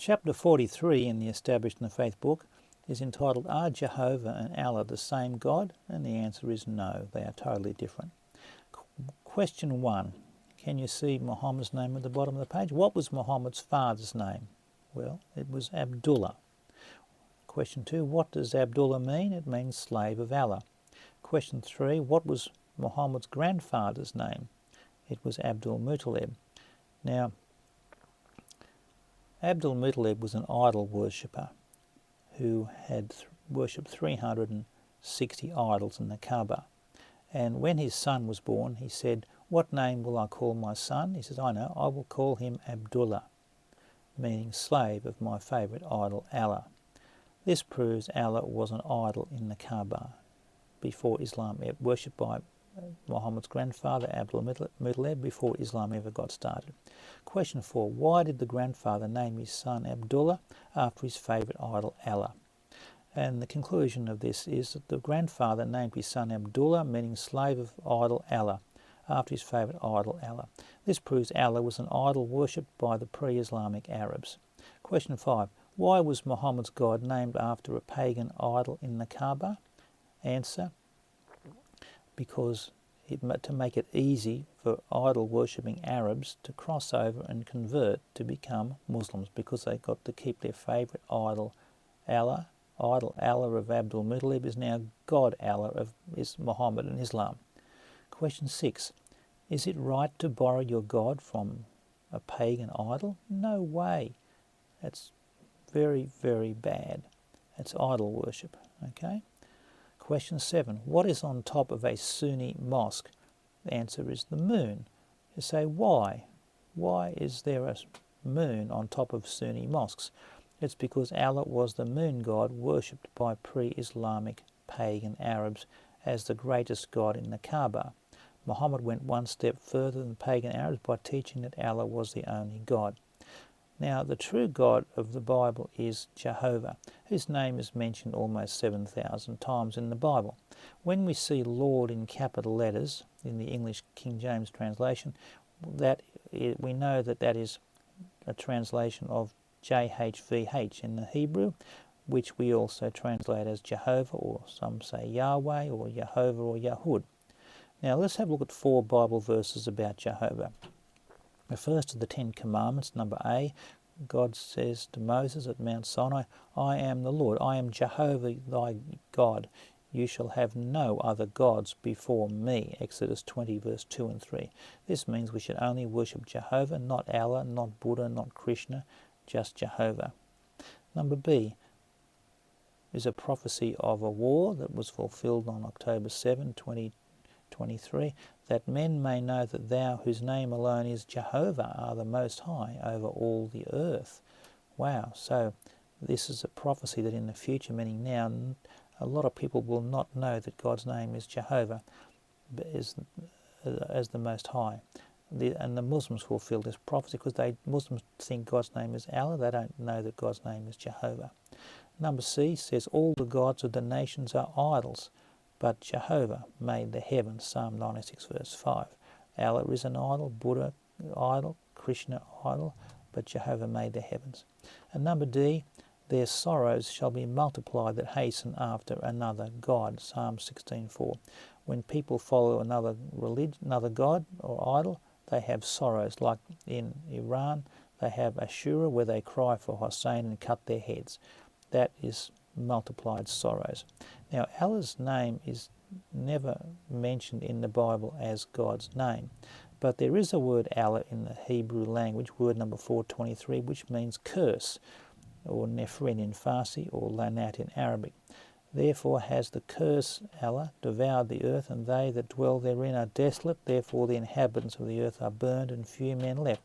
Chapter 43 in the Established in the Faith book is entitled, Are Jehovah and Allah the same God? And the answer is no, they are totally different. Question 1. Can you see Muhammad's name at the bottom of the page? What was Muhammad's father's name? Well, it was Abdullah. Question 2. What does Abdullah mean? It means slave of Allah. Question 3. What was Muhammad's grandfather's name? It was Abdul Muttalib. Now, Abdul Muttalib was an idol worshipper who had worshipped 360 idols in the Kaaba. And when his son was born, he said, "What name will I call my son?" He says, "I know, I will call him Abdullah," meaning slave of my favourite idol, Allah. This proves Allah was an idol in the Kaaba before Islam, worshipped by Muhammad's grandfather, Abdul Muttalib, before Islam ever got started. Question 4. Why did the grandfather name his son Abdullah after his favourite idol, Allah? And the conclusion of this is that the grandfather named his son Abdullah, meaning slave of idol Allah, after his favourite idol, Allah. This proves Allah was an idol worshipped by the pre-Islamic Arabs. Question 5. Why was Muhammad's God named after a pagan idol in the Kaaba? Answer, because to make it easy for idol worshipping Arabs to cross over and convert to become Muslims, because they got to keep their favourite idol, Allah. Idol Allah of Abdul Muttalib is now God Allah of Muhammad and Islam. Question 6. Is it right to borrow your God from a pagan idol? No way. That's very, very bad. That's idol worship. Okay. Question 7. What is on top of a Sunni mosque? The answer is the moon. You say, why? Why is there a moon on top of Sunni mosques? It's because Allah was the moon god worshipped by pre-Islamic pagan Arabs as the greatest god in the Kaaba. Muhammad went one step further than pagan Arabs by teaching that Allah was the only God. Now, the true God of the Bible is Jehovah, whose name is mentioned almost 7,000 times in the Bible. When we see Lord in capital letters in the English King James translation, we know that is a translation of JHVH in the Hebrew, which we also translate as Jehovah, or some say Yahweh, or Jehovah, or Yahud. Now let's have a look at 4 Bible verses about Jehovah. The first of the 10 Commandments, number A, God says to Moses at Mount Sinai, "I am the Lord, I am Jehovah thy God. You shall have no other gods before me." Exodus 20, verse 2 and 3. This means we should only worship Jehovah, not Allah, not Buddha, not Krishna, just Jehovah. Number B is a prophecy of a war that was fulfilled on October 7, 2023, that men may know that thou, whose name alone is Jehovah, are the Most High over all the earth. Wow, so this is a prophecy that in the future, meaning now, a lot of people will not know that God's name is Jehovah as the Most High. And the Muslims fulfill this prophecy because Muslims think God's name is Allah. They don't know that God's name is Jehovah. Number C says, all the gods of the nations are idols, but Jehovah made the heavens. Psalm 96, verse 5. Allah is an idol, Buddha idol, Krishna idol, but Jehovah made the heavens. And number D, their sorrows shall be multiplied that hasten after another God. Psalm 16:4. When people follow another religion, another God or idol, they have sorrows. Like in Iran, they have Ashura, where they cry for Hussein and cut their heads. That is multiplied sorrows. Now, Allah's name is never mentioned in the Bible as God's name, but there is a word Allah in the Hebrew language, word number 423, which means curse, or Nefrin in Farsi, or Lanat in Arabic. Therefore has the curse, Allah, devoured the earth, and they that dwell therein are desolate. Therefore the inhabitants of the earth are burned, and few men left.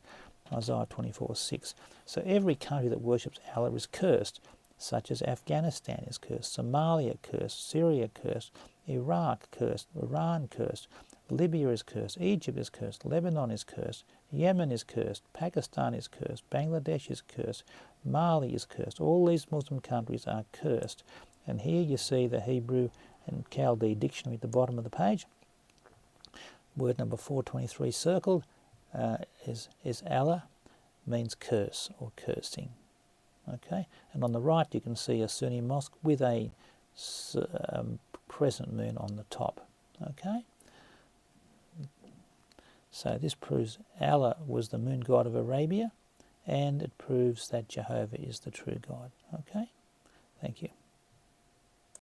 Isaiah 24:6. So every country that worships Allah is cursed, such as Afghanistan is cursed, Somalia cursed, Syria cursed, Iraq cursed, Iran cursed, Libya is cursed, Egypt is cursed, Lebanon is cursed, Yemen is cursed, Pakistan is cursed, Bangladesh is cursed, Mali is cursed. All these Muslim countries are cursed. And here you see the Hebrew and Chaldee dictionary at the bottom of the page. Word number 423 circled is Allah, means curse or cursing. Okay, and on the right you can see a Sunni mosque with a crescent moon on the top. Okay, so this proves Allah was the moon god of Arabia, and it proves that Jehovah is the true God. Okay, thank you.